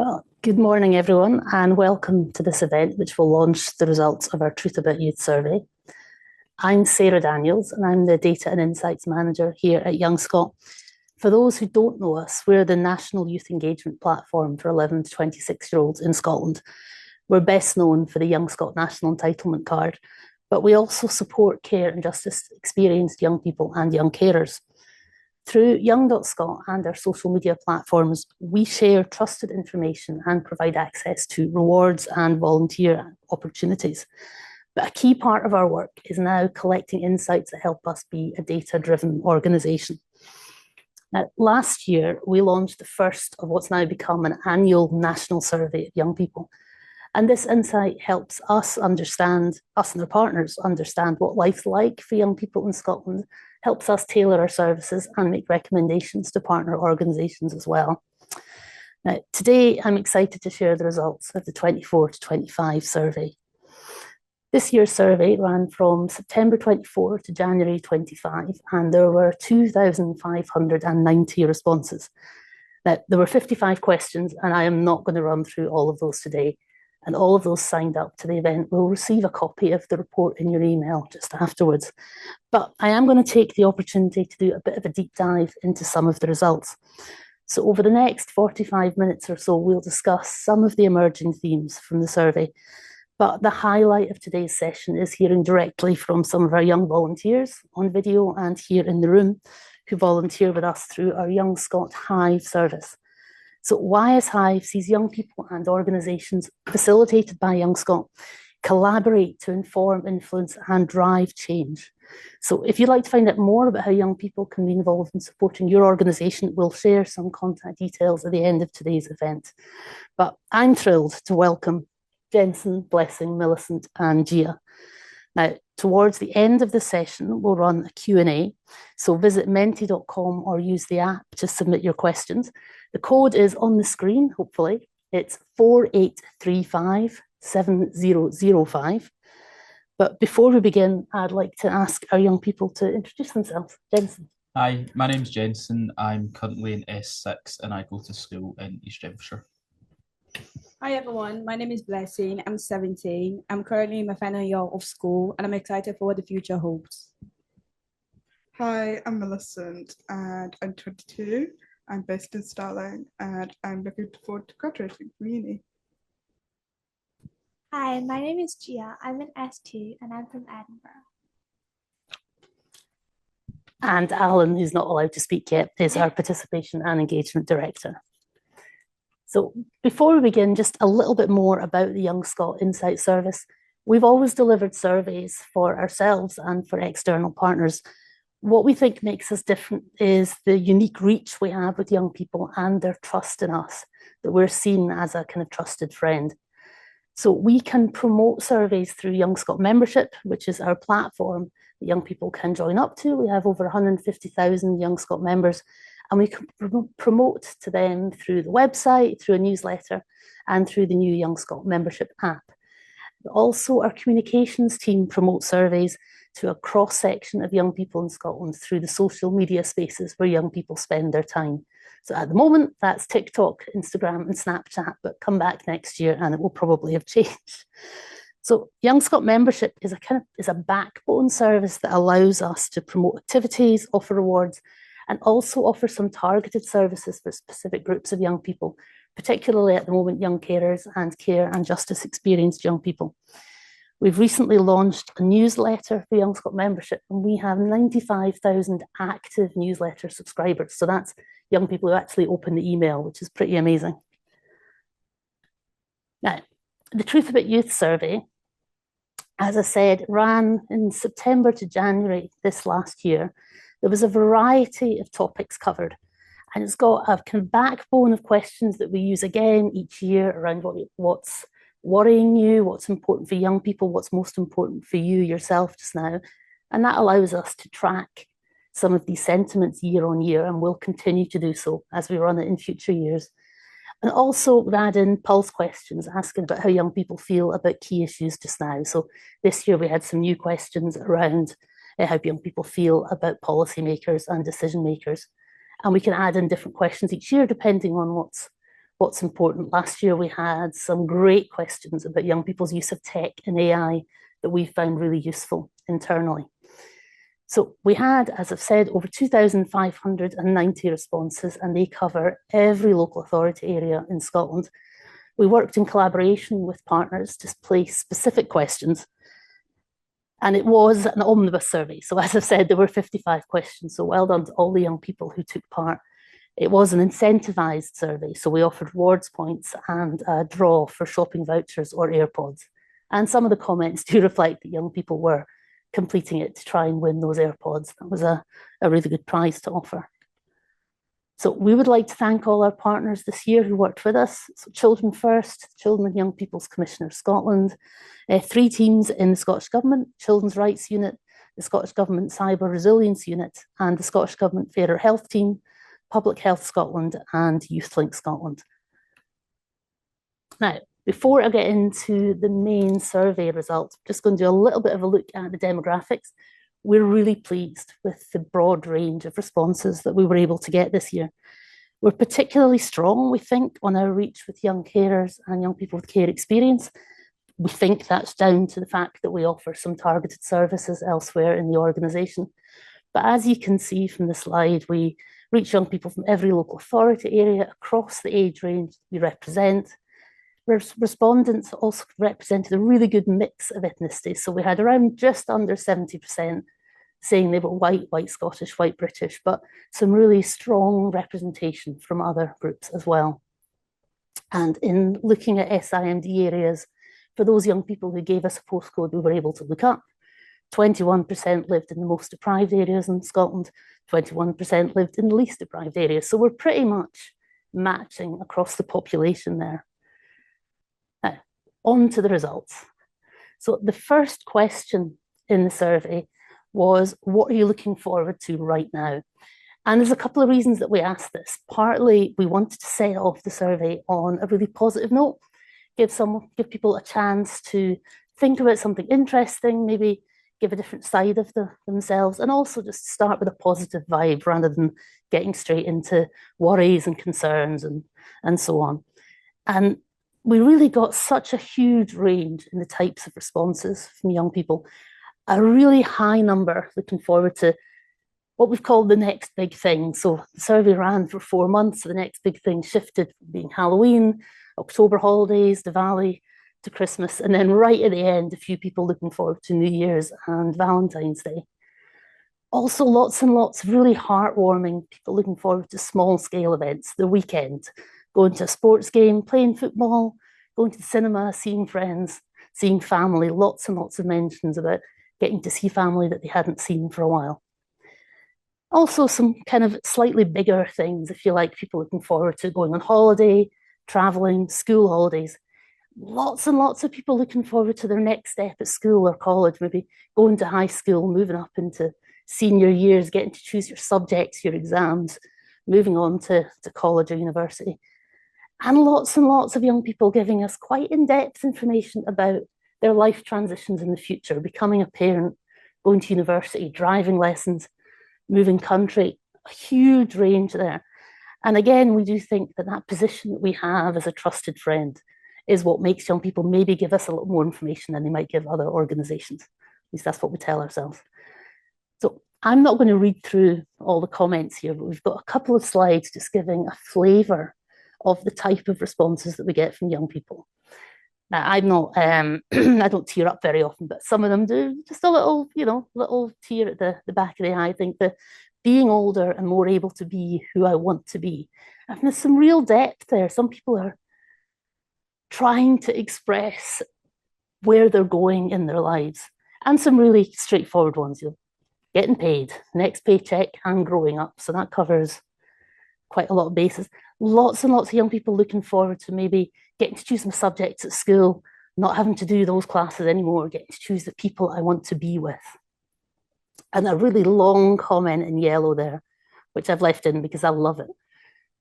Well, good morning, everyone, and welcome to this event, which will launch the results of our Truth About Youth survey. I'm Sarah Daniels, and I'm the Data and Insights Manager here at YouthLink Scot. For those who don't know us, we're the national youth engagement platform for 11 to 26-year-olds in Scotland. We're best known for the Young Scot National Entitlement Card, but we also support care and justice experienced young people and young carers. Through Young.Scot and our social media platforms, we share trusted information and provide access to rewards and volunteer opportunities. But a key part of our work is now collecting insights that help us be a data-driven organisation. Now, last year, we launched the first of what's now become an annual national survey of young people. And this insight helps us and our partners understand what life's like for young people in Scotland, helps us tailor our services and make recommendations to partner organisations as well. Now, today, I'm excited to share the results of the 24 to 25 survey. This year's survey ran from September 24 to January 25, and there were 2,590 responses. Now, there were 55 questions, and I am not going to run through all of those today. And all of those signed up to the event will receive a copy of the report in your email just afterwards. But I am going to take the opportunity to do a bit of a deep dive into some of the results. So over the next 45 minutes or so, we'll discuss some of the emerging themes from the survey. But the highlight of today's session is hearing directly from some of our young volunteers on video and here in the room who volunteer with us through our Young Scot Hive service. So YS Hive sees young people and organisations facilitated by Young Scot collaborate to inform, influence and drive change. So if you'd like to find out more about how young people can be involved in supporting your organisation, we'll share some contact details at the end of today's event. But I'm thrilled to welcome Jensen, Blessing, Millicent and Gia. Now, towards the end of the session, we'll run a Q&A. So visit menti.com or use the app to submit your questions. The code is on the screen, hopefully. It's 48357005. But before we begin, I'd like to ask our young people to introduce themselves. Jensen. Hi, my name's Jensen. I'm currently in S6 and I go to school in East Devonshire. Hi everyone, my name is Blessing. I'm 17. I'm currently in my final year of school and I'm excited for what the future holds. Hi, I'm Millicent and I'm 22. I'm based in Stirling and I'm looking forward to graduating from uni. Hi, my name is Gia. I'm in S2 and I'm from Edinburgh. And Alan, who's not allowed to speak yet, is our Participation and Engagement Director. So before we begin, just a little bit more about the Young Scot Insight Service. We've always delivered surveys for ourselves and for external partners. What we think makes us different is the unique reach we have with young people and their trust in us, that we're seen as a kind of trusted friend. So we can promote surveys through Young Scot Membership, which is our platform that young people can join up to. We have over 150,000 Young Scot members, and we can promote to them through the website, through a newsletter, and through the new Young Scot Membership app. Also, our communications team promotes surveys to a cross-section of young people in Scotland through the social media spaces where young people spend their time. So at the moment, that's TikTok, Instagram, and Snapchat, but come back next year and it will probably have changed. So Young Scot Membership is a backbone service that allows us to promote activities, offer rewards, and also offer some targeted services for specific groups of young people, particularly at the moment, young carers and care and justice experienced young people. We've recently launched a newsletter for Young Scot Membership, and we have 95,000 active newsletter subscribers. So that's young people who actually open the email, which is pretty amazing. Now, the Truth About Youth survey, as I said, ran in September to January this last year. There was a variety of topics covered, and it's got a kind of backbone of questions that we use again each year around what's worrying you, what's important for young people, what's most important for you yourself just now. And that allows us to track some of these sentiments year on year, and we'll continue to do so as we run it in future years. And also add in pulse questions, asking about how young people feel about key issues just now. So this year we had some new questions around how young people feel about policymakers and decision makers. And we can add in different questions each year depending on what's important. Last year, we had some great questions about young people's use of tech and AI that we found really useful internally. So we had, as I've said, over 2,590 responses, and they cover every local authority area in Scotland. We worked in collaboration with partners to place specific questions, and it was an omnibus survey. So as I've said, there were 55 questions, so well done to all the young people who took part. It was an incentivised survey, so we offered rewards points and a draw for shopping vouchers or AirPods. And some of the comments do reflect that young people were completing it to try and win those AirPods. That was a really good prize to offer. So we would like to thank all our partners this year who worked with us. So Children First, Children and Young People's Commissioner Scotland, 3 teams in the Scottish Government, Children's Rights Unit, the Scottish Government Cyber Resilience Unit, and the Scottish Government Fairer Health Team, Public Health Scotland, and YouthLink Scotland. Now, before I get into the main survey results, I'm just going to do a little bit of a look at the demographics. We're really pleased with the broad range of responses that we were able to get this year. We're particularly strong, we think, on our reach with young carers and young people with care experience. We think that's down to the fact that we offer some targeted services elsewhere in the organisation. But as you can see from the slide, we reach young people from every local authority area across the age range we represent. Respondents also represented a really good mix of ethnicities. So we had around just under 70% saying they were white Scottish, white British, but some really strong representation from other groups as well. And in looking at SIMD areas, for those young people who gave us a postcode we were able to look up, 21% lived in the most deprived areas in Scotland, 21% lived in the least deprived areas. So we're pretty much matching across the population there. Now, on to the results. So the first question in the survey was, what are you looking forward to right now? And there's a couple of reasons that we asked this. Partly, we wanted to set off the survey on a really positive note, give people a chance to think about something interesting, maybe give a different side of themselves, and also just start with a positive vibe rather than getting straight into worries and concerns and so on. And we really got such a huge range in the types of responses from young people, a really high number looking forward to what we've called the next big thing. So the survey ran for 4 months, so the next big thing shifted from being Halloween, October holidays, Diwali, to Christmas, and then right at the end, a few people looking forward to New Year's and Valentine's Day. Also, lots and lots of really heartwarming people looking forward to small-scale events, the weekend, going to a sports game, playing football, going to the cinema, seeing friends, seeing family, lots and lots of mentions about getting to see family that they hadn't seen for a while. Also, some kind of slightly bigger things, if you like, people looking forward to going on holiday, traveling, school holidays. Lots and lots of people looking forward to their next step at school or college, maybe going to high school, moving up into senior years, getting to choose your subjects, your exams, moving on to college or university. And lots of young people giving us quite in-depth information about their life transitions in the future, becoming a parent, going to university, driving lessons, moving country, a huge range there. And again, we do think that that position that we have as a trusted friend is what makes young people maybe give us a little more information than they might give other organisations. At least that's what we tell ourselves. So I'm not going to read through all the comments here, but we've got a couple of slides just giving a flavour of the type of responses that we get from young people. Now, I'm not, I don't tear up very often, but some of them do. Just a little, little tear at the back of the eye. I think that being older and more able to be who I want to be. And there's some real depth there. Some people are trying to express where they're going in their lives, and some really straightforward ones. Getting paid, next paycheck, and growing up. So that covers quite a lot of bases. Lots and lots of young people looking forward to maybe getting to choose my subjects at school, not having to do those classes anymore, getting to choose the people I want to be with. And a really long comment in yellow there, which I've left in because I love it.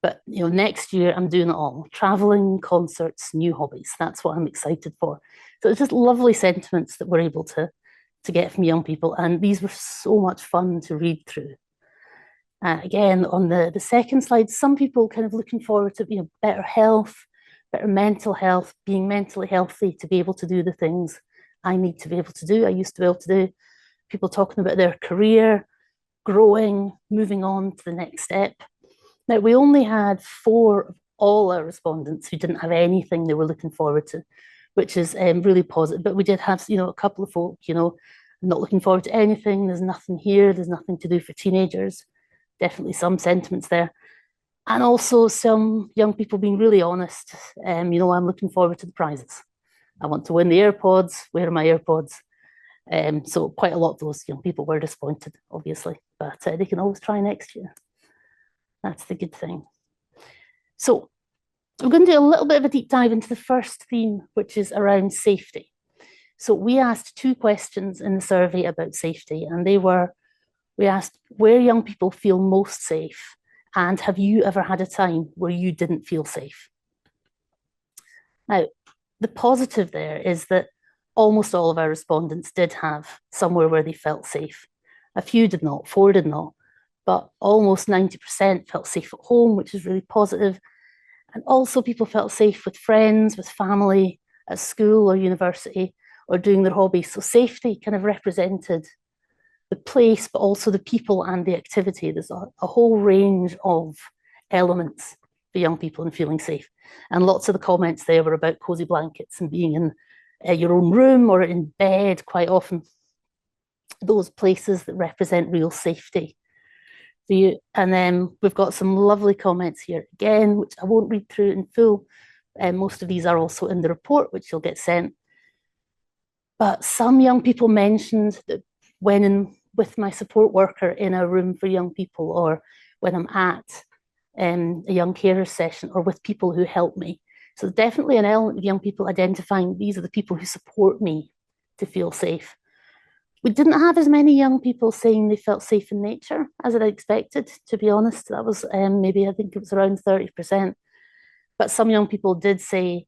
But next year I'm doing it all. Traveling, concerts, new hobbies. That's what I'm excited for. So it's just lovely sentiments that we're able to get from young people. And these were so much fun to read through. Again, on the second slide, some people kind of looking forward to better health, better mental health, being mentally healthy to be able to do the things I need to be able to do, I used to be able to do. People talking about their career, growing, moving on to the next step. Now, we only had 4 of all our respondents who didn't have anything they were looking forward to, which is really positive. But we did have, a couple of folk, not looking forward to anything. There's nothing here. There's nothing to do for teenagers. Definitely some sentiments there. And also some young people being really honest. I'm looking forward to the prizes. I want to win the AirPods. Where are my AirPods? So quite a lot of those young people were disappointed, obviously, but they can always try next year. That's the good thing. So we're going to do a little bit of a deep dive into the first theme, which is around safety. So we asked 2 questions in the survey about safety, and we asked where young people feel most safe, and have you ever had a time where you didn't feel safe? Now, the positive there is that almost all of our respondents did have somewhere where they felt safe. A few did not, 4 did not, but almost 90% felt safe at home, which is really positive. And also people felt safe with friends, with family, at school or university, or doing their hobbies. So safety kind of represented the place, but also the people and the activity. There's a whole range of elements for young people and feeling safe. And lots of the comments there were about cozy blankets and being in your own room or in bed quite often. Those places that represent real safety for you. And then we've got some lovely comments here again, which I won't read through in full. Most of these are also in the report, which you'll get sent. But some young people mentioned that when with my support worker in a room for young people, or when I'm at a young carer session, or with people who help me. So definitely an element of young people identifying these are the people who support me to feel safe. We didn't have as many young people saying they felt safe in nature as I'd expected, to be honest. That was maybe, I think it was around 30%. But some young people did say,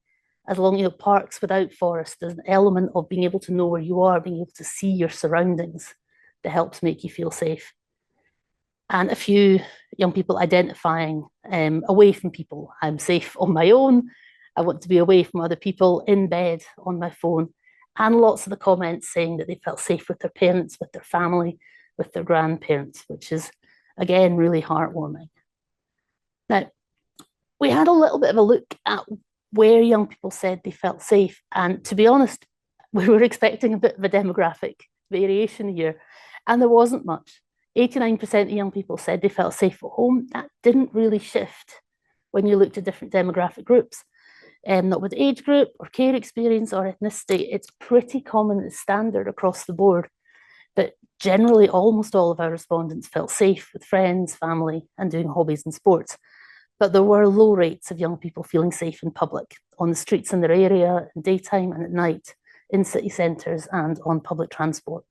as long as parks without forest, there's an element of being able to know where you are, being able to see your surroundings that helps make you feel safe. And a few young people identifying away from people. I'm safe on my own. I want to be away from other people, in bed, on my phone. And lots of the comments saying that they felt safe with their parents, with their family, with their grandparents, which is, again, really heartwarming. Now, we had a little bit of a look at where young people said they felt safe. And to be honest, we were expecting a bit of a demographic variation here, and there wasn't much. 89% of young people said they felt safe at home. That didn't really shift when you looked at different demographic groups. Not with age group or care experience or ethnicity. It's pretty common, it's standard across the board that generally almost all of our respondents felt safe with friends, family, and doing hobbies and sports. But there were low rates of young people feeling safe in public, on the streets in their area, in daytime and at night, in city centres and on public transport.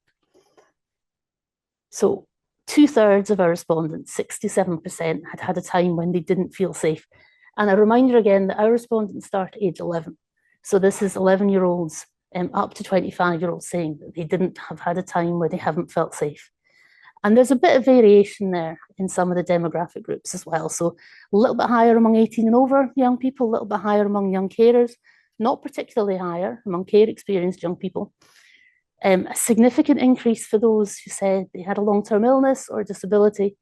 So 2/3 of our respondents, 67%, had had a time when they didn't feel safe. And a reminder again that our respondents start at age 11. So this is 11-year-olds up to 25-year-olds saying that they didn't have had a time where they haven't felt safe. And there's a bit of variation there in some of the demographic groups as well. So a little bit higher among 18 and over young people, a little bit higher among young carers, not particularly higher among care experienced young people. A significant increase for those who said they had a long-term illness or disability,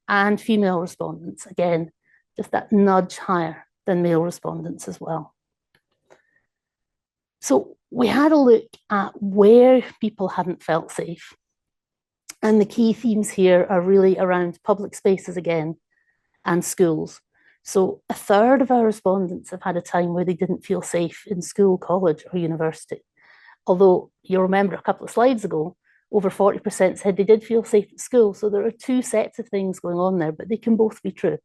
and female respondents, again, just that nudge higher than male respondents as well. So we had a look at where people hadn't felt safe. And the key themes here are really around public spaces again, and schools. So 1/3 of our respondents have had a time where they didn't feel safe in school, college, or university. Although you'll remember a couple of slides ago, over 40% said they did feel safe at school. So there are 2 sets of things going on there, but they can both be true.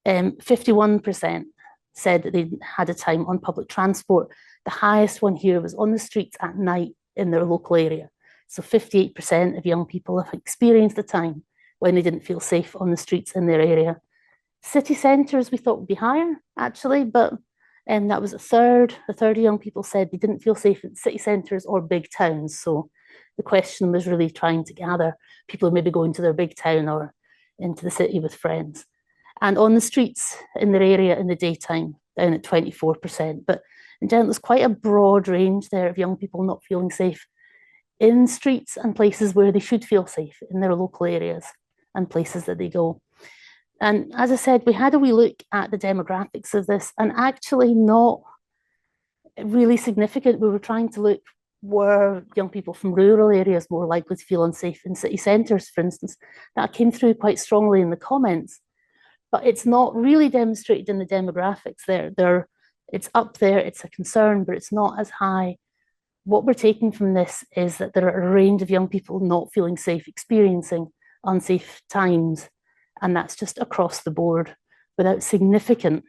51% said that they had a time on public transport. The highest one here was on the streets at night in their local area. So 58% of young people have experienced a time when they didn't feel safe on the streets in their area. City centres we thought would be higher, actually, but that was 1/3. 1/3 of young people said they didn't feel safe in city centres or big towns. So the question was really trying to gather people who maybe going to their big town or into the city with friends. And on the streets in their area in the daytime, down at 24%. But in general, there's quite a broad range there of young people not feeling safe in streets and places where they should feel safe, in their local areas and places that they go. And as I said, we had a wee look at the demographics of this, and actually not really significant. We were trying to look, were young people from rural areas more likely to feel unsafe in city centres, for instance? That came through quite strongly in the comments, but it's not really demonstrated in the demographics there. It's up there, it's a concern, but it's not as high. What we're taking from this is that there are a range of young people not feeling safe, experiencing unsafe times, and that's just across the board without significant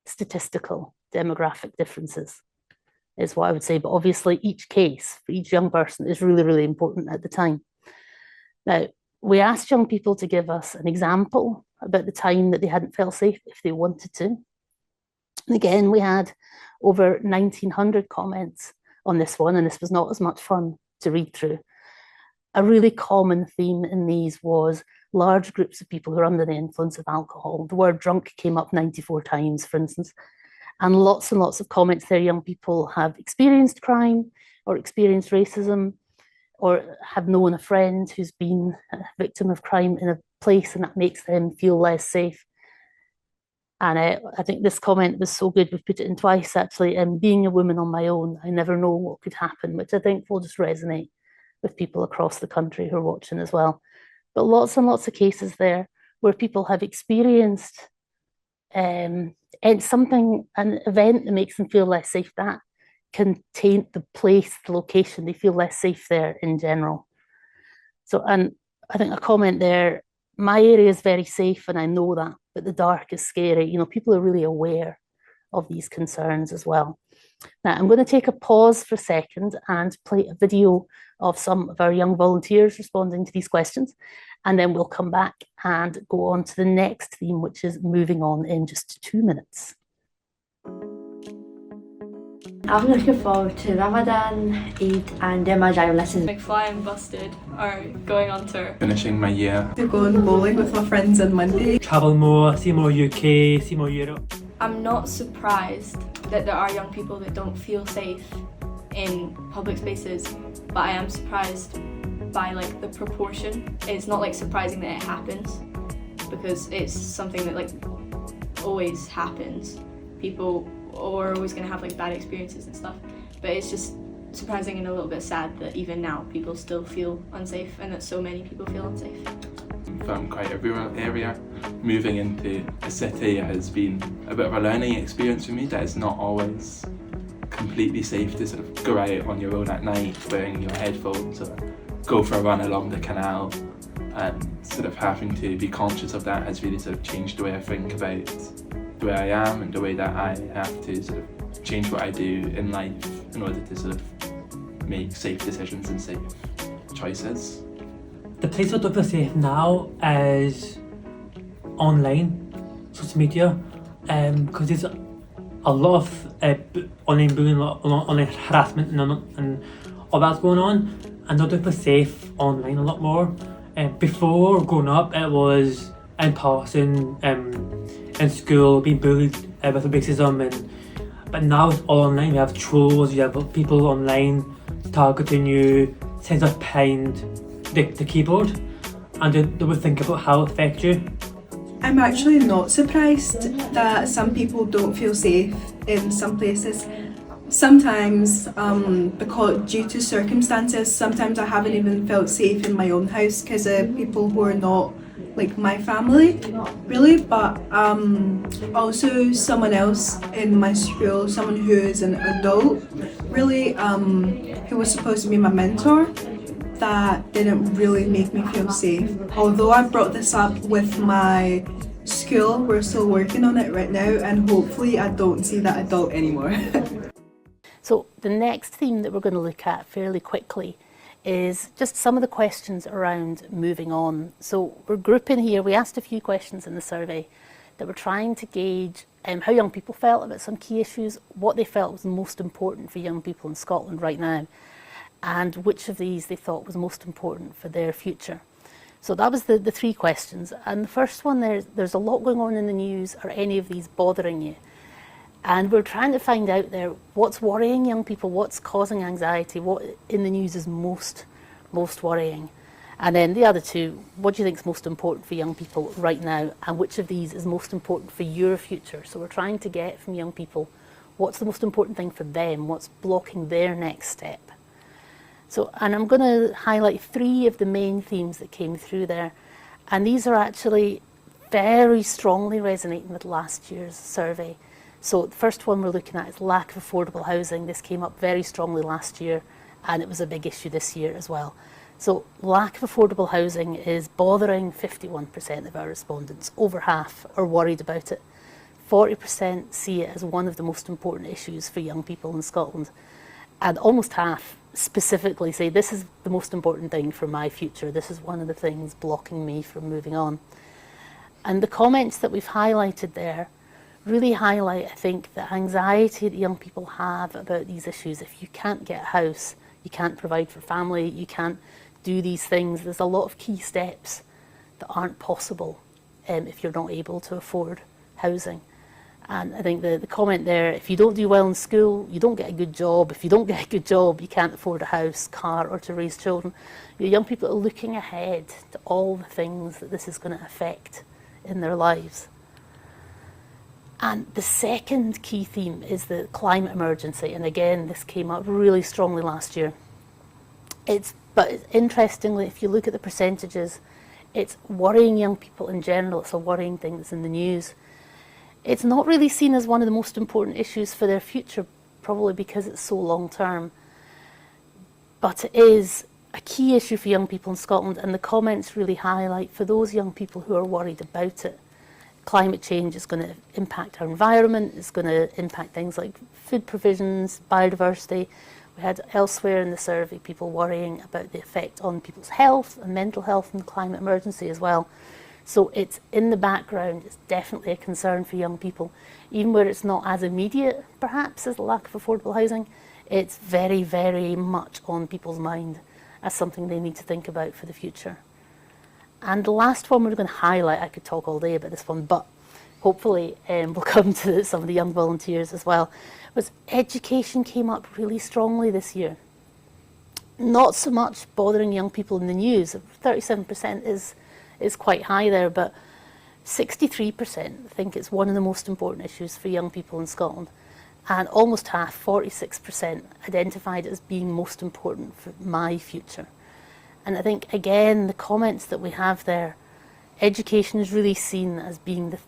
statistical demographic differences, is what I would say. But obviously each case for each young person is really, really important at the time. Now, we asked young people to give us an example about the time that they hadn't felt safe if they wanted to. And again, we had over 1,900 comments on this one, and this was not as much fun to read through. A really common theme in these was large groups of people who are under the influence of alcohol. The word drunk came up 94 times, for instance, and lots of comments there. Young people have experienced crime or experienced racism, or have known a friend who's been a victim of crime in a place, and that makes them feel less safe. And I think this comment was so good, we've put it in twice actually. Being a woman on my own, I never know what could happen, which I think will just resonate with people across the country who are watching as well. But lots and lots of cases there where people have experienced and something, an event that makes them feel less safe, that can taint the place, the location. They feel less safe there in general. So, and I think a comment there, my area is very safe and I know that, but the dark is scary. You know, people are really aware of these concerns as well. Now, I'm going to take a pause for a second and play a video of some of our young volunteers responding to these questions, and then we'll come back and go on to the next theme, which is moving on in just 2 minutes. I'm looking forward to Ramadan, Eid and doing my driving lessons. Like flying busted or going on tour. Finishing my year. To go on bowling with my friends on Monday. Travel more, see more UK, see more Europe. I'm not surprised that there are young people that don't feel safe in public spaces, but I am surprised by like the proportion. It's not like surprising that it happens, because it's something that like always happens. People are always going to have like bad experiences and stuff, but it's just surprising and a little bit sad that even now people still feel unsafe and that so many people feel unsafe. From quite a rural area, moving into a city has been a bit of a learning experience for me, that it's not always completely safe to sort of go out on your own at night wearing your headphones or go for a run along the canal, and sort of having to be conscious of that has really sort of changed the way I think about the way I am and the way that I have to sort of change what I do in life in order to sort of make safe decisions and safe choices. The place I don't feel safe now is online, social media, because there's a lot of online bullying, online harassment and all that's going on, and I don't feel safe online a lot more. Before growing up, it was in person, in school, being bullied with racism, but now it's all online. We have trolls, you have people online targeting you, saying stuff behind the keyboard, and they would think about how it affects you. I'm actually not surprised that some people don't feel safe in some places. Sometimes, because due to circumstances, sometimes I haven't even felt safe in my own house because of people who are not like my family, really, but also someone else in my school, someone who is an adult, really, who was supposed to be my mentor, that didn't really make me feel safe. Although I brought this up with my school, we're still working on it right now, and hopefully I don't see that adult anymore. So the next theme that we're going to look at fairly quickly is just some of the questions around moving on. So we're grouping here, we asked a few questions in the survey that were trying to gauge how young people felt about some key issues, what they felt was most important for young people in Scotland right now, and which of these they thought was most important for their future. So that was the three questions. And the first one, there's a lot going on in the news. Are any of these bothering you? And we're trying to find out there what's worrying young people, what's causing anxiety, what in the news is most worrying. And then the other two, what do you think is most important for young people right now, and which of these is most important for your future? So we're trying to get from young people what's the most important thing for them, what's blocking their next step. So, and I'm going to highlight three of the main themes that came through there, and these are actually very strongly resonating with last year's survey. So the first one we're looking at is lack of affordable housing. This came up very strongly last year, and it was a big issue this year as well. So lack of affordable housing is bothering 51% of our respondents. Over half are worried about it. 40% see it as one of the most important issues for young people in Scotland. And almost half specifically say this is the most important thing for my future. This is one of the things blocking me from moving on. And the comments that we've highlighted there really highlight, I think, the anxiety that young people have about these issues. If you can't get a house, you can't provide for family, you can't do these things, there's a lot of key steps that aren't possible if you're not able to afford housing. And I think the comment there, if you don't do well in school, you don't get a good job. If you don't get a good job, you can't afford a house, car, or to raise children. Your young people are looking ahead to all the things that this is going to affect in their lives. And the second key theme is the climate emergency. And again, this came up really strongly last year. But interestingly, if you look at the percentages, it's worrying young people in general. It's a worrying thing that's in the news. It's not really seen as one of the most important issues for their future, probably because it's so long term. But it is a key issue for young people in Scotland, and the comments really highlight for those young people who are worried about it. Climate change is going to impact our environment, it's going to impact things like food provisions, biodiversity. We had elsewhere in the survey people worrying about the effect on people's health and mental health and the climate emergency as well. So it's in the background, it's definitely a concern for young people, even where it's not as immediate perhaps as the lack of affordable housing. It's very, very much on people's mind as something they need to think about for the future. And the last one we're going to highlight, I could talk all day about this one, but hopefully we'll come to some of the young volunteers as well, was education came up really strongly this year. Not so much bothering young people in the news. 37% is quite high there, but 63% think it's one of the most important issues for young people in Scotland. And almost half, 46%, identified it as being most important for my future. And I think, again, the comments that we have there, education is really seen as being the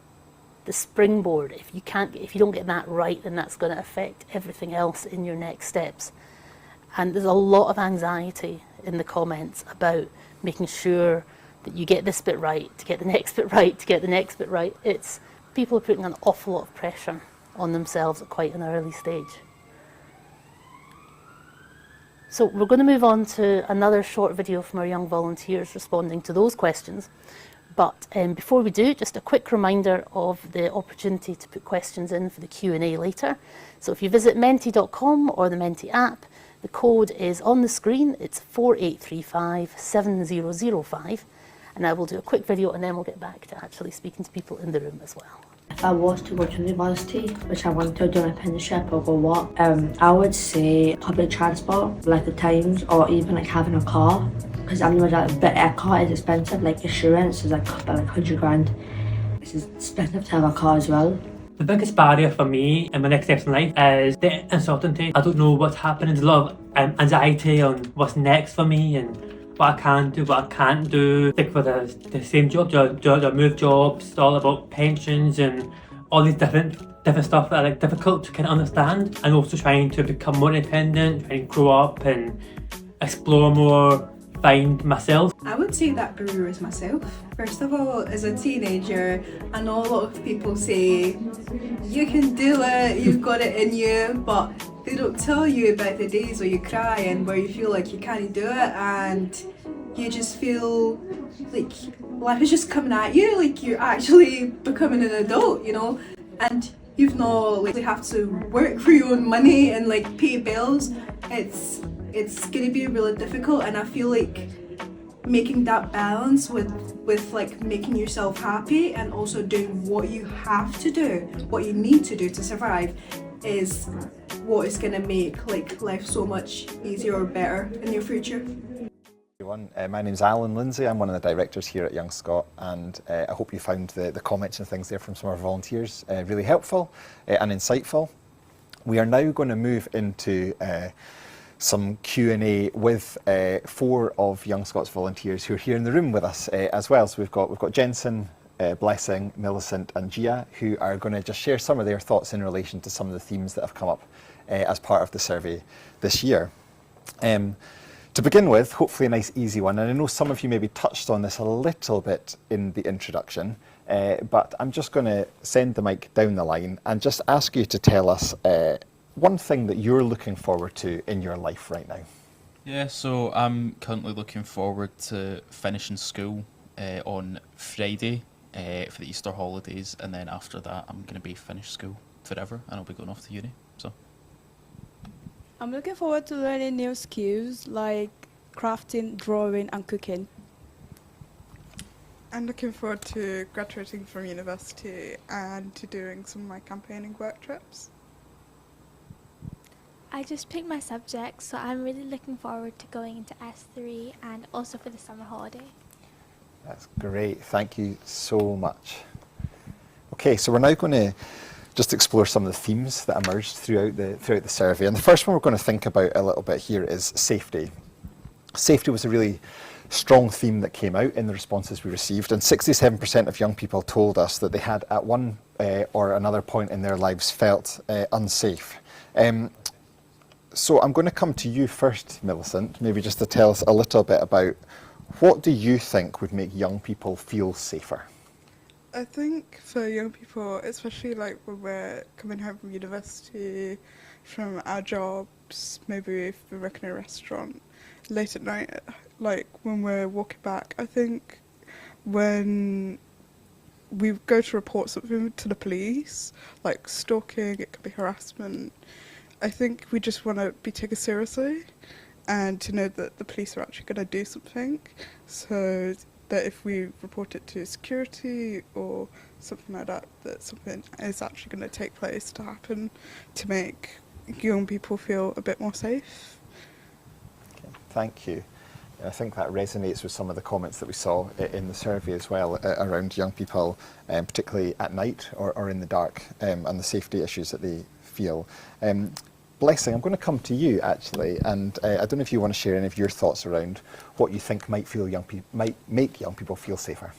springboard. If you don't get that right, then that's going to affect everything else in your next steps. And there's a lot of anxiety in the comments about making sure that you get this bit right, to get the next bit right, to get the next bit right. People are putting an awful lot of pressure on themselves at quite an early stage. So we're going to move on to another short video from our young volunteers responding to those questions. But before we do, just a quick reminder of the opportunity to put questions in for the Q&A later. So if you visit menti.com or the Menti app, the code is on the screen. It's 4835 7005. And I will do a quick video and then we'll get back to actually speaking to people in the room as well. If I was to go to university, which I want to do an apprenticeship or go what, I would say public transport, like the Times, or even like having a car. Because I know that a car is expensive, like insurance is like about like 100 grand. It's expensive to have a car as well. The biggest barrier for me in my next steps in life is the uncertainty. I don't know what's happening. There's a lot of anxiety on what's next for me and what I can do, what I can't do. Like for the same job, do move jobs, it's all about pensions and all these different stuff that are like difficult to kind of understand. And also trying to become more independent, trying to grow up and explore more, find myself. I would say that barrier is myself. First of all, as a teenager, I know a lot of people say, you can do it, you've got it in you, but they don't tell you about the days where you cry and where you feel like you can't do it and you just feel like life is just coming at you, like you're actually becoming an adult, you know, and you've not like have to work for your own money and like pay bills. It's going to be really difficult, and I feel like making that balance with like making yourself happy and also doing what you have to do, what you need to do to survive, is what is going to make like life so much easier or better in your future. Everyone, my name's Alan Lindsay. I'm one of the directors here at Young Scot, and I hope you found the comments and things there from some of our volunteers really helpful and insightful. We are now going to move into some Q&A with 4 of Young Scot's volunteers who are here in the room with us as well. So we've got Jensen, Blessing, Millicent and Gia, who are going to just share some of their thoughts in relation to some of the themes that have come up as part of the survey this year. To begin with, hopefully a nice easy one, and I know some of you maybe touched on this a little bit in the introduction, but I'm just going to send the mic down the line and just ask you to tell us one thing that you're looking forward to in your life right now. Yeah, so I'm currently looking forward to finishing school on Friday for the Easter holidays, and then after that I'm going to be finished school forever and I'll be going off to uni. So I'm looking forward to learning new skills like crafting, drawing and cooking. I'm looking forward to graduating from university and to doing some of my campaigning work trips. I just picked my subject, so I'm really looking forward to going into S3 and also for the summer holiday. That's great, thank you so much. Okay, so we're now going to just explore some of the themes that emerged throughout the survey. And the first one we're going to think about a little bit here is safety. Safety was a really strong theme that came out in the responses we received, and 67% of young people told us that they had at one or another point in their lives felt unsafe. So I'm going to come to you first, Millicent, maybe just to tell us a little bit about what do you think would make young people feel safer? I think for young people, especially like when we're coming home from university, from our jobs, maybe if we work in a restaurant, late at night, like when we're walking back, I think when we go to report something to the police, like stalking, it could be harassment, I think we just want to be taken seriously and to know that the police are actually going to do something, so that if we report it to security or something like that, that something is actually going to take place to happen to make young people feel a bit more safe. Okay, thank you. I think that resonates with some of the comments that we saw in the survey as well around young people, particularly at night or in the dark, and the safety issues that they feel. Blessing, I'm going to come to you actually, and I don't know if you want to share any of your thoughts around what you think might make young people feel safer.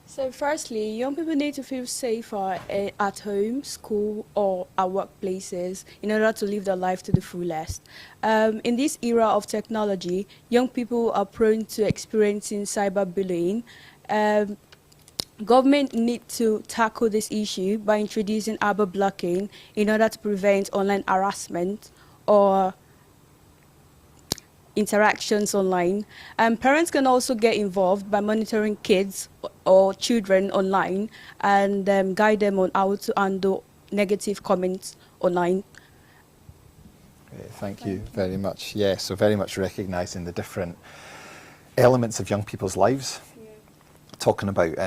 So firstly, young people need to feel safer at home, school or at workplaces in order to live their life to the fullest. In this era of technology, young people are prone to experiencing cyberbullying. Government need to tackle this issue by introducing cyber blocking in order to prevent online harassment or interactions online. Parents can also get involved by monitoring kids or children online and guide them on how to handle negative comments online. Thank you very much. Yeah, so very much recognising the different elements of young people's lives. Yeah. Talking about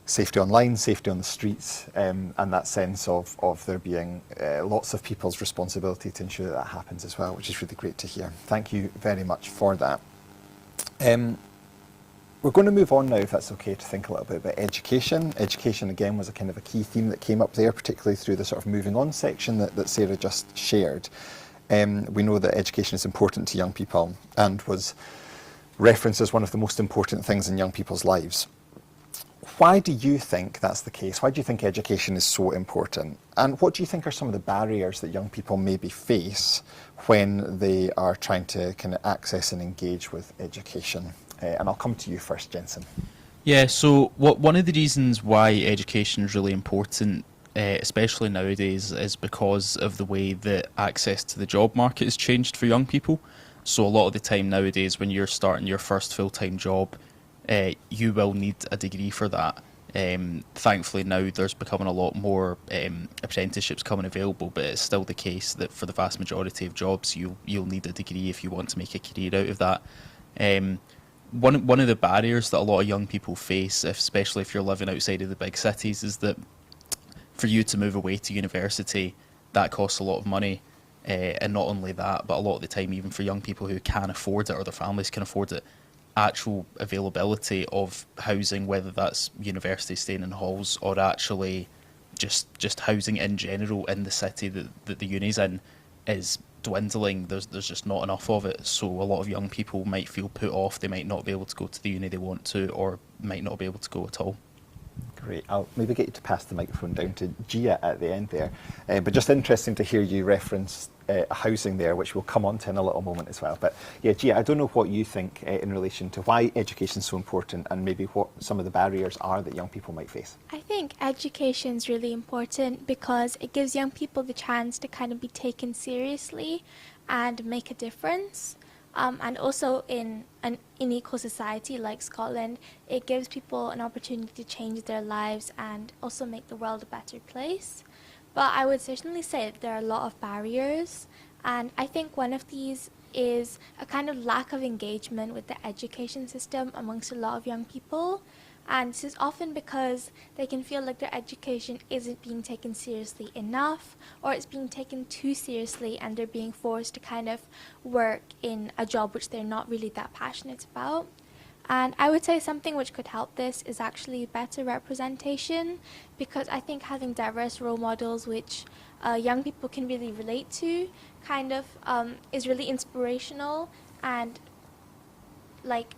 safety online, safety on the streets, and that sense of there being lots of people's responsibility to ensure that happens as well, which is really great to hear. Thank you very much for that. We're going to move on now, if that's okay, to think a little bit about education. Education, again, was a kind of a key theme that came up there, particularly through the sort of moving on section that Sarah just shared. We know that education is important to young people and was referenced as one of the most important things in young people's lives. Why do you think that's the case? Why do you think education is so important? And what do you think are some of the barriers that young people maybe face when they are trying to kind of access and engage with education? And I'll come to you first, Jensen. Yeah, so one of the reasons why education is really important, especially nowadays, is because of the way that access to the job market has changed for young people. So a lot of the time nowadays when you're starting your first full-time job, you will need a degree for that. Thankfully now there's becoming a lot more apprenticeships coming available, but it's still the case that for the vast majority of jobs you'll need a degree if you want to make a career out of that. one of the barriers that a lot of young people face, especially if you're living outside of the big cities, is that for you to move away to university, that costs a lot of money. And not only that, but a lot of the time, even for young people who can afford it or their families can afford it, actual availability of housing, whether that's university staying in halls or actually just housing in general in the city that the uni's in, is dwindling. There's just not enough of it. So a lot of young people might feel put off. They might not be able to go to the uni they want to, or might not be able to go at all. Great. I'll maybe get you to pass the microphone down to Gia at the end there. But just interesting to hear you reference housing there, which we'll come on to in a little moment as well. But yeah, Gia, I don't know what you think in relation to why education is so important, and maybe what some of the barriers are that young people might face. I think education is really important because it gives young people the chance to kind of be taken seriously and make a difference. And also in an unequal society like Scotland, it gives people an opportunity to change their lives and also make the world a better place. But I would certainly say that there are a lot of barriers, and I think one of these is a kind of lack of engagement with the education system amongst a lot of young people. And this is often because they can feel like their education isn't being taken seriously enough, or it's being taken too seriously and they're being forced to kind of work in a job which they're not really that passionate about. And I would say something which could help this is actually better representation, because I think having diverse role models which young people can really relate to kind of is really inspirational and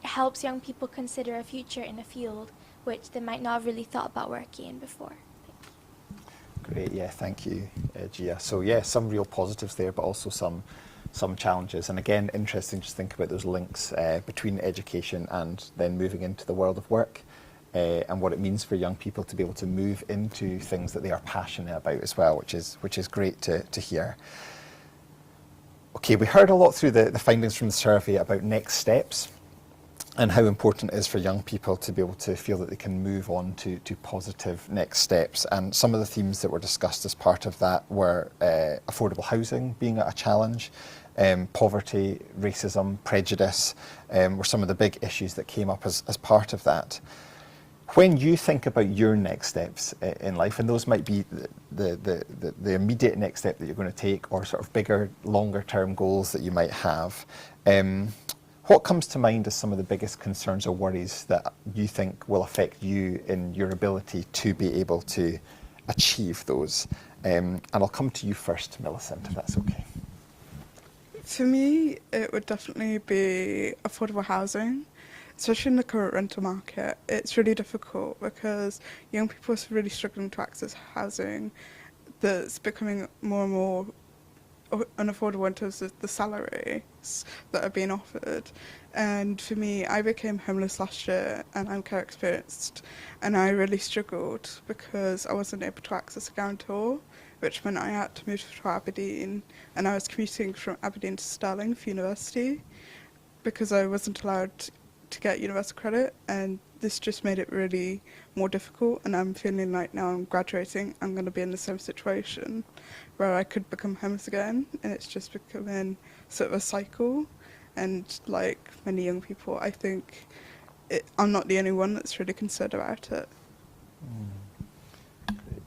helps young people consider a future in a field which they might not have really thought about working in before. Great, yeah, thank you, Gia. So yeah, some real positives there, but also some challenges. And again, interesting to think about those links between education and then moving into the world of work, and what it means for young people to be able to move into things that they are passionate about as well, which is great to hear. Okay, we heard a lot through the findings from the survey about next steps and how important it is for young people to be able to feel that they can move on to positive next steps. And some of the themes that were discussed as part of that were affordable housing being a challenge, poverty, racism, prejudice were some of the big issues that came up as part of that. When you think about your next steps in life, and those might be the immediate next step that you're going to take, or sort of bigger, longer term goals that you might have, what comes to mind as some of the biggest concerns or worries that you think will affect you in your ability to be able to achieve those? And I'll come to you first, Millicent, if that's okay. For me, it would definitely be affordable housing, especially in the current rental market. It's really difficult because young people are really struggling to access housing that's becoming more and more unaffordable in terms of the salaries that are being offered. And for me, I became homeless last year and I'm care experienced, and I really struggled because I wasn't able to access a guarantor, which meant I had to move to Aberdeen, and I was commuting from Aberdeen to Stirling for university because I wasn't allowed to get universal credit, and this just made it really more difficult. And I'm feeling like now I'm graduating, I'm going to be in the same situation where I could become homeless again, and it's just becoming sort of a cycle. And like many young people, I think I'm not the only one that's really concerned about it.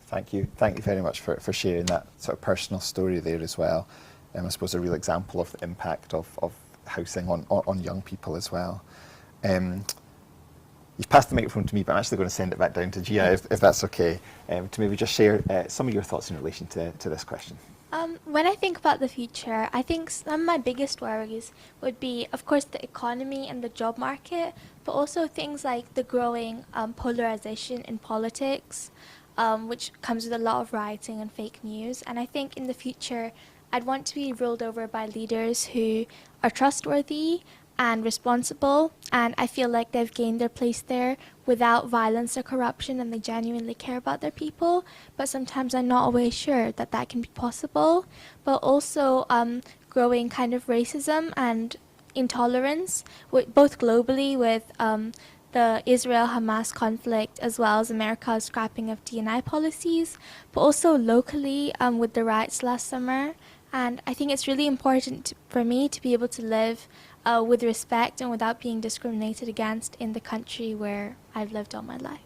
Thank you very much for sharing that sort of personal story there as well. I suppose a real example of the impact of housing on young people as well. You've passed the microphone to me, but I'm actually going to send it back down to Gia, if that's okay, to maybe just share some of your thoughts in relation to this question. When I think about the future, I think some of my biggest worries would be, of course, the economy and the job market, but also things like the growing polarization in politics, which comes with a lot of rioting and fake news. And I think in the future, I'd want to be ruled over by leaders who are trustworthy and responsible, and I feel like they've gained their place there without violence or corruption, and they genuinely care about their people. But sometimes I'm not always sure that that can be possible. But also growing kind of racism and intolerance, both globally with the Israel-Hamas conflict, as well as America's scrapping of D&I policies, but also locally with the riots last summer. And I think it's really important for me to be able to live with respect and without being discriminated against in the country where I've lived all my life.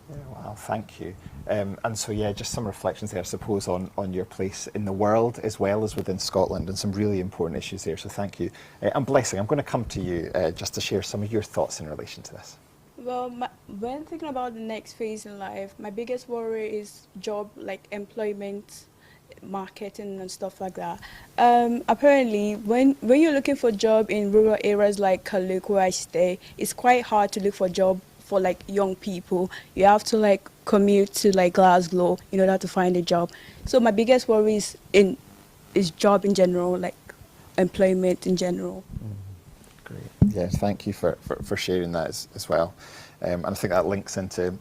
Yeah, well, thank you. And so, yeah, just some reflections there, I suppose, on your place in the world as well as within Scotland, and some really important issues there, so thank you. And Blessing, I'm going to come to you just to share some of your thoughts in relation to this. Well, when thinking about the next phase in life, my biggest worry is job, like employment, marketing and stuff like that. Apparently, when you're looking for a job in rural areas like Kaluk, where I stay, it's quite hard to look for a job for like young people. You have to like commute to like Glasgow in order to find a job. So my biggest worry is job in general, like employment in general. Great. Yeah, thank you for sharing that as well. And I think that links into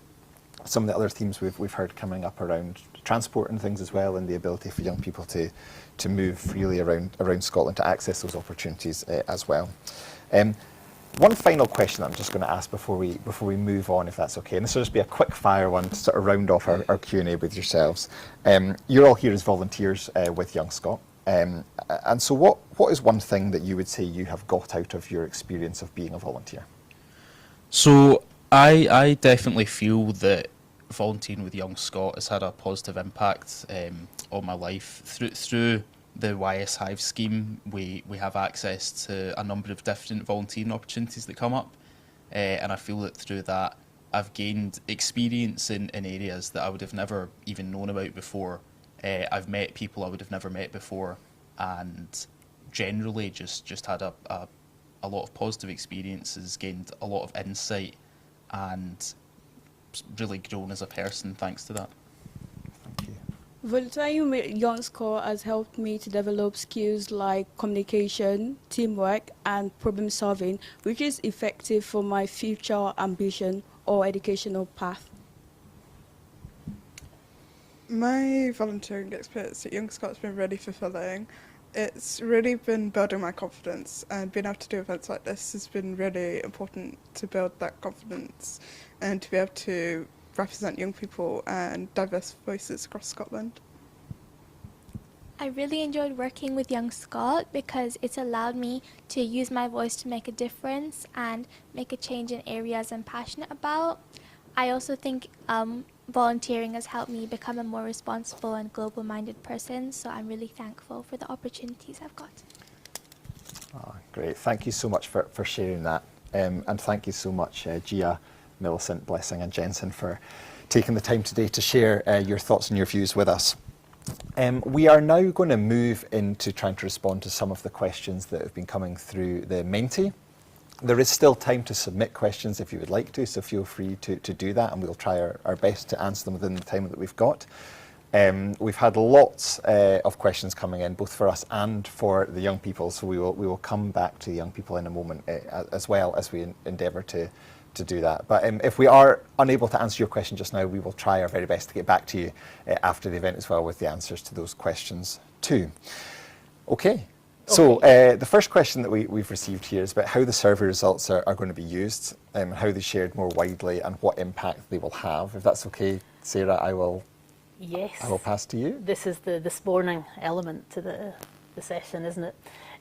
some of the other themes we've heard coming up around transport and things as well, and the ability for young people to move freely around Scotland, to access those opportunities as well. One final question I'm just going to ask before we move on, if that's okay, and this will just be a quick fire one to sort of round off our Q&A with yourselves. You're all here as volunteers with Young Scot, and so what is one thing that you would say you have got out of your experience of being a volunteer? So I definitely feel that volunteering with Young Scot has had a positive impact on my life. Through the YS Hive scheme, we have access to a number of different volunteering opportunities that come up, and I feel that through that I've gained experience in areas that I would have never even known about before. I've met people I would have never met before, and generally just had a lot of positive experiences, gained a lot of insight, and really grown as a person thanks to that. Thank you. Volunteering with Young Scot has helped me to develop skills like communication, teamwork, and problem solving, which is effective for my future ambition or educational path. My volunteering experience at Young Scot's been really fulfilling. It's really been building my confidence, and being able to do events like this has been really important to build that confidence and to be able to represent young people and diverse voices across Scotland. I really enjoyed working with Young Scot because it's allowed me to use my voice to make a difference and make a change in areas I'm passionate about. I also think volunteering has helped me become a more responsible and global-minded person, so I'm really thankful for the opportunities I've got. Oh, great. Thank you so much for sharing that. And thank you so much, Gia, Millicent, Blessing and Jensen, for taking the time today to share your thoughts and your views with us. We are now going to move into trying to respond to some of the questions that have been coming through the Menti. There is still time to submit questions if you would like to, so feel free to do that, and we'll try our best to answer them within the time that we've got. We've had lots of questions coming in, both for us and for the young people, so we will come back to the young people in a moment as well as we endeavour to do that. But if we are unable to answer your question just now, we will try our very best to get back to you after the event as well with the answers to those questions too. Okay. So the first question that we've received here is about how the survey results are going to be used, how they're shared more widely and what impact they will have. If that's okay, Sarah, I will pass to you. This is the this morning element to the session, isn't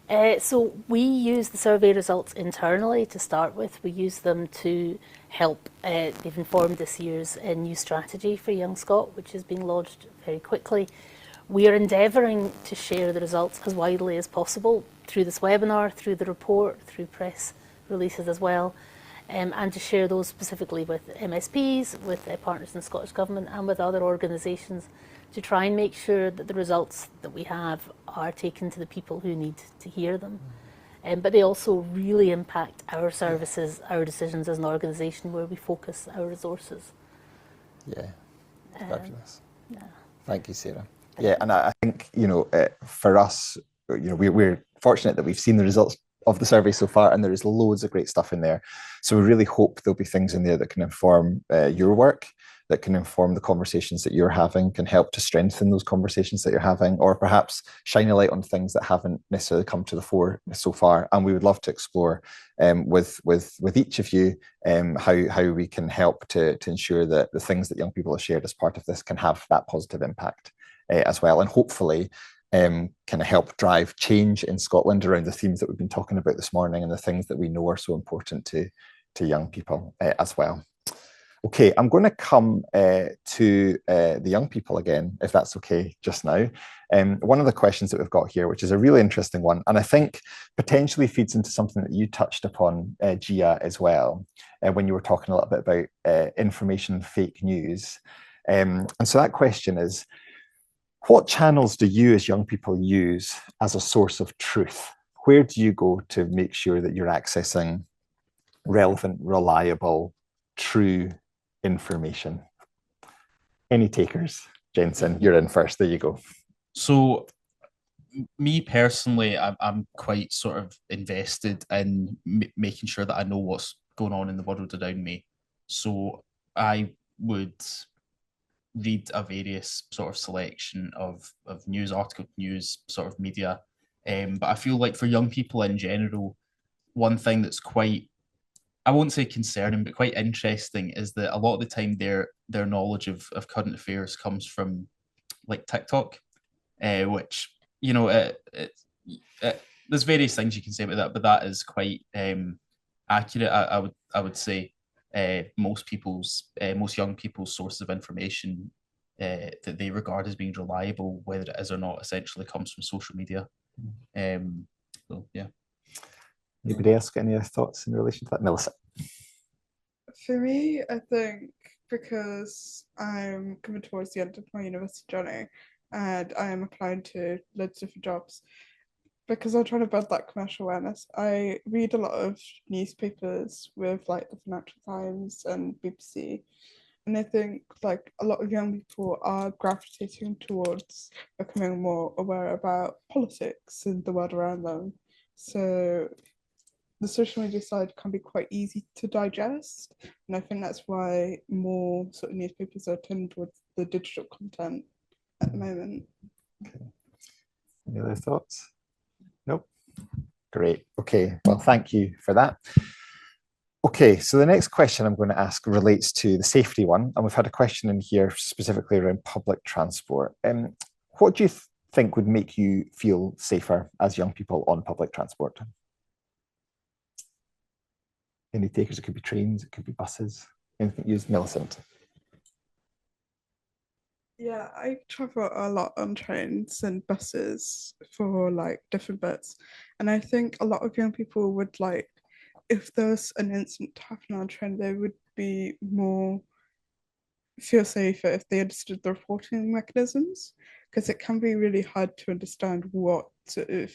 it? So we use the survey results internally to start with. We use them to help. They've informed this year's new strategy for Young Scot, which is being launched very quickly. We are endeavouring to share the results as widely as possible through this webinar, through the report, through press releases as well, and to share those specifically with MSPs, with partners in the Scottish Government and with other organisations to try and make sure that the results that we have are taken to the people who need to hear them. But they also really impact our services, our decisions as an organisation where we focus our resources. Yeah, fabulous. Yeah. Thank you, Sarah. Yeah, and I think, for us, we're fortunate that we've seen the results of the survey so far, and there is loads of great stuff in there. So we really hope there'll be things in there that can inform your work, that can inform the conversations that you're having, can help to strengthen those conversations that you're having, or perhaps shine a light on things that haven't necessarily come to the fore so far. And we would love to explore with each of you how we can help to ensure that the things that young people have shared as part of this can have that positive impact as well. And hopefully kind of help drive change in Scotland around the themes that we've been talking about this morning and the things that we know are so important to young people as well. Okay, I'm going to come to the young people again, if that's okay just now. One of the questions that we've got here, which is a really interesting one, and I think potentially feeds into something that you touched upon, Gia, as well, when you were talking a little bit about information and fake news. And so that question is, what channels do you as young people use as a source of truth? Where do you go to make sure that you're accessing relevant, reliable, true information? Any takers? Jensen, you're in first. There you go. So, me personally, I'm quite sort of invested in making sure that I know what's going on in the world around me. So, I would read a various sort of selection of news article, news sort of media. But I feel like for young people in general, one thing that's quite, I won't say concerning, but quite interesting is that a lot of the time their knowledge of current affairs comes from like TikTok, which, you know, there's various things you can say about that, but that is quite accurate. I would say most young people's sources of information that they regard as being reliable, whether it is or not, essentially comes from social media. So yeah. Anybody else got any other thoughts in relation to that? Melissa? For me, I think because I'm coming towards the end of my university journey and I am applying to loads of different jobs, because I'm trying to build that commercial awareness, I read a lot of newspapers with like the Financial Times and BBC. And I think like a lot of young people are gravitating towards becoming more aware about politics and the world around them. So the social media side can be quite easy to digest. And I think that's why more sort of newspapers are turned towards the digital content at the moment. Okay. Any other thoughts? Nope. Great. Okay. Well, thank you for that. Okay, so the next question I'm going to ask relates to the safety one, and we've had a question in here specifically around public transport. What do you think would make you feel safer as young people on public transport? Any takers? It could be trains, it could be buses. Anything used, Millicent? Yeah, I travel a lot on trains and buses for like different bits, and I think a lot of young people would like, if there's an incident happening on a train, they would be more feel safer if they understood the reporting mechanisms, because it can be really hard to understand what sort of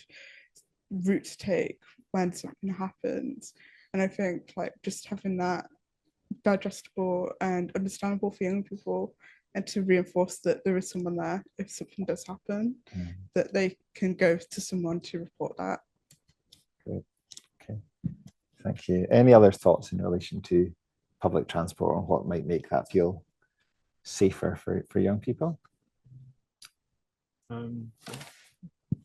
route to take when something happens. And I think like just having that digestible and understandable for young people, and to reinforce that there is someone there if something does happen, that they can go to someone to report that. Great. Okay. Thank you. Any other thoughts in relation to public transport and what might make that feel safer for young people?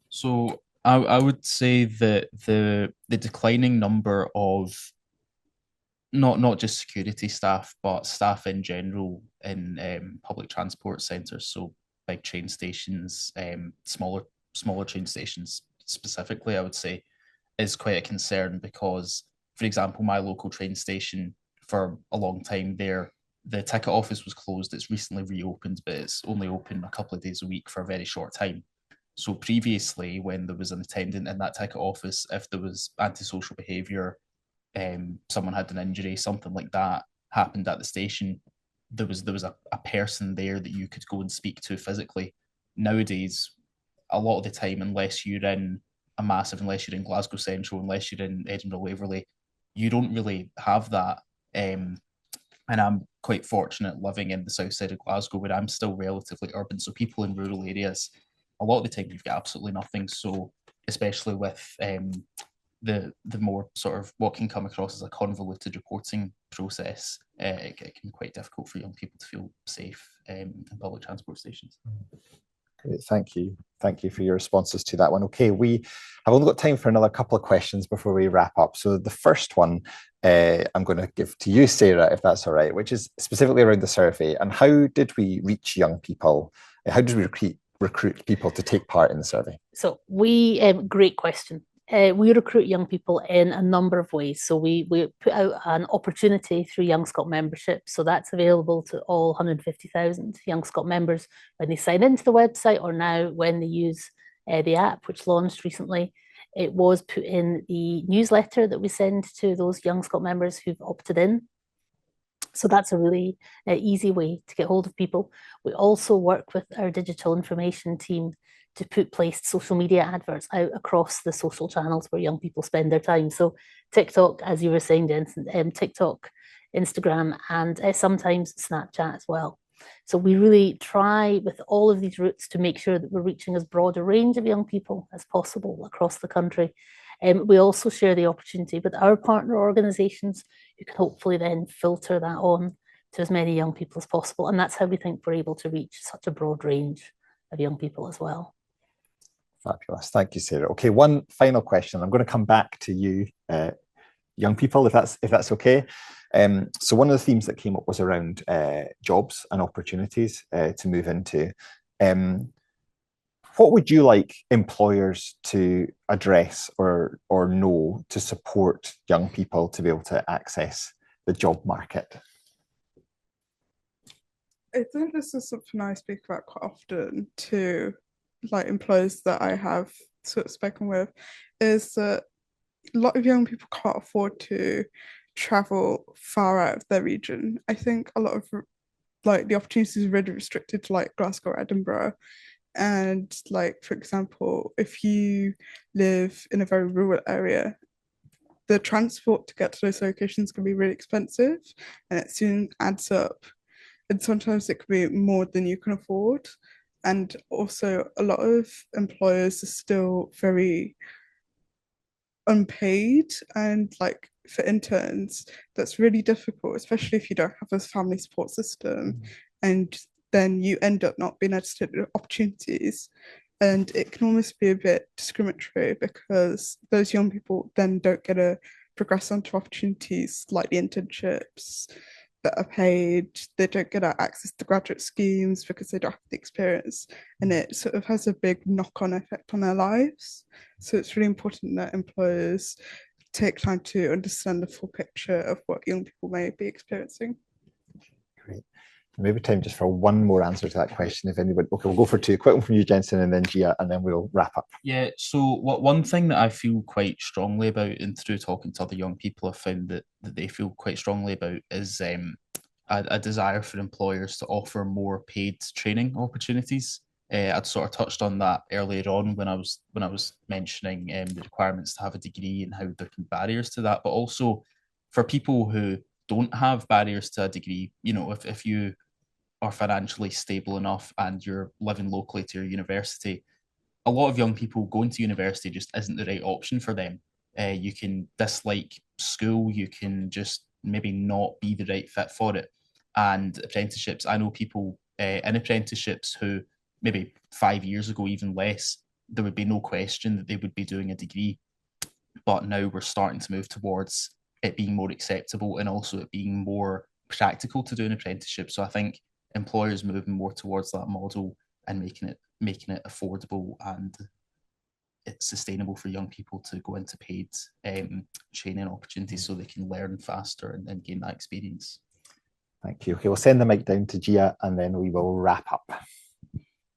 So I would say that the declining number of not just security staff, but staff in general in public transport centres, so big train stations, smaller train stations specifically, I would say, is quite a concern because, for example, my local train station for a long time there, the ticket office was closed. It's recently reopened, but it's only open a couple of days a week for a very short time. So previously, when there was an attendant in that ticket office, if there was antisocial behaviour, someone had an injury, something like that happened at the station, there was a person there that you could go and speak to physically. Nowadays, a lot of the time, unless you're in Glasgow Central, unless you're in Edinburgh Waverley, you don't really have that. And I'm quite fortunate living in the south side of Glasgow, where I'm still relatively urban. So people in rural areas, a lot of the time you've got absolutely nothing. So especially with the more sort of what can come across as a convoluted reporting process, it can be quite difficult for young people to feel safe in public transport stations. Great, thank you. Thank you for your responses to that one. Okay, we have only got time for another couple of questions before we wrap up. So the first one I'm going to give to you, Sarah, if that's all right, which is specifically around the survey and how did we reach young people? How did we recruit people to take part in the survey? So great question. We recruit young people in a number of ways. So we put out an opportunity through Young Scot membership. So that's available to all 150,000 Young Scot members when they sign into the website, or now when they use the app, which launched recently. It was put in the newsletter that we send to those Young Scot members who've opted in. So that's a really easy way to get hold of people. We also work with our digital information team to put placed social media adverts out across the social channels where young people spend their time. So TikTok, as you were saying, Jensen, TikTok, Instagram, and sometimes Snapchat as well. So we really try with all of these routes to make sure that we're reaching as broad a range of young people as possible across the country. We also share the opportunity with our partner organisations, who can hopefully then filter that on to as many young people as possible. And that's how we think we're able to reach such a broad range of young people as well. Fabulous. Thank you, Sarah. Okay, one final question. I'm going to come back to you, young people, if that's okay. So one of the themes that came up was around jobs and opportunities to move into. What would you like employers to address or know to support young people to be able to access the job market? I think this is something I speak about quite often to like employers that I have sort of spoken with, is that a lot of young people can't afford to travel far out of their region. I think a lot of like the opportunities are really restricted to like Glasgow or Edinburgh. And like, for example, if you live in a very rural area, the transport to get to those locations can be really expensive, and it soon adds up. And sometimes it can be more than you can afford. And also a lot of employers are still very unpaid, and like for interns, that's really difficult, especially if you don't have a family support system, and then you end up not being able to take the opportunities. And it can almost be a bit discriminatory because those young people then don't get to progress onto opportunities like the internships that are paid. They don't get access to graduate schemes because they don't have the experience, and it sort of has a big knock-on effect on their lives. So it's really important that employers take time to understand the full picture of what young people may be experiencing. Great. Maybe time just for one more answer to that question, if anybody. Okay, we'll go for two. Quick one from you, Jensen, and then Gia, and then we'll wrap up. Yeah, so one thing that I feel quite strongly about, and through talking to other young people, I've found that they feel quite strongly about is a desire for employers to offer more paid training opportunities. I'd sort of touched on that earlier on when I was mentioning the requirements to have a degree and how there can be barriers to that, but also for people who don't have barriers to a degree. You know, if you are financially stable enough and you're living locally to your university, a lot of young people going to university just isn't the right option for them. You can dislike school, you can just maybe not be the right fit for it. And apprenticeships, I know people in apprenticeships who maybe 5 years ago, even less, there would be no question that they would be doing a degree. But now we're starting to move towards it being more acceptable and also it being more practical to do an apprenticeship. So I think employers moving more towards that model and making it affordable and it's sustainable for young people to go into paid training opportunities so they can learn faster and gain that experience. Thank you. Okay, we'll send the mic down to Gia and then we will wrap up.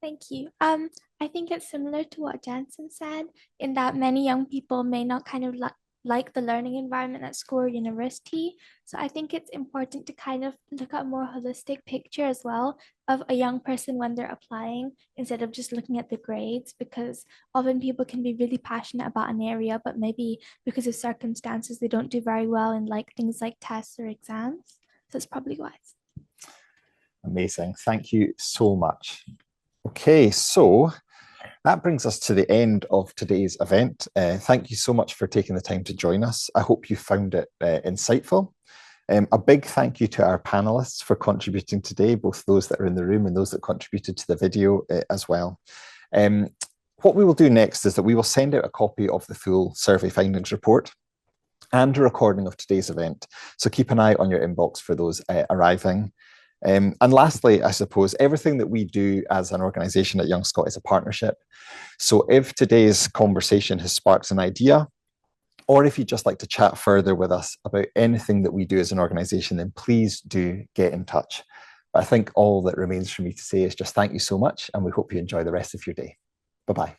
Thank you. I think it's similar to what Jansen said, in that many young people may not kind of like the learning environment at school or university. So I think it's important to kind of look at a more holistic picture as well of a young person when they're applying, instead of just looking at the grades, because often people can be really passionate about an area, but maybe because of circumstances, they don't do very well in like things like tests or exams. So it's probably wise. Amazing. Thank you so much. Okay, so that brings us to the end of today's event. Thank you so much for taking the time to join us. I hope you found it insightful. A big thank you to our panelists for contributing today, both those that are in the room and those that contributed to the video as well. What we will do next is that we will send out a copy of the full survey findings report and a recording of today's event. So keep an eye on your inbox for those arriving. And lastly, I suppose everything that we do as an organisation at Young Scot is a partnership. So if today's conversation has sparked an idea, or if you'd just like to chat further with us about anything that we do as an organisation, then please do get in touch. But I think all that remains for me to say is just thank you so much, and we hope you enjoy the rest of your day. Bye-bye.